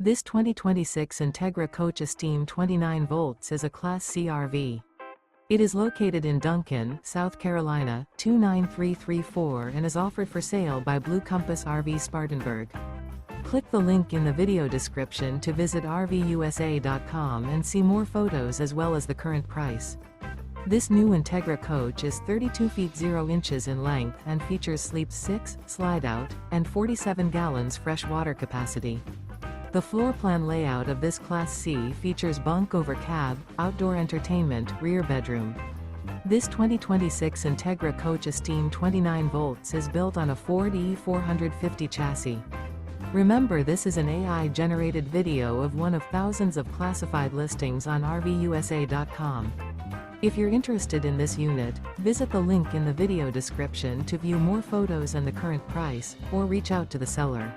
This 2026 Entegra Coach Esteem 29 volts is a Class C RV. It is located in Duncan, South Carolina, 29334 and is offered for sale by Blue Compass RV Spartanburg. Click the link in the video description to visit RVUSA.com and see more photos as well as the current price. This new Entegra Coach is 32 feet 0 inches in length and features sleep 6, slide-out, and 47 gallons fresh water capacity. The floor plan layout of this Class C features bunk over cab, outdoor entertainment, rear bedroom. This 2026 Entegra Coach Esteem 29 volts is built on a Ford E450 chassis. Remember, this is an AI-generated video of one of thousands of classified listings on RVUSA.com. If you're interested in this unit, visit the link in the video description to view more photos and the current price, or reach out to the seller.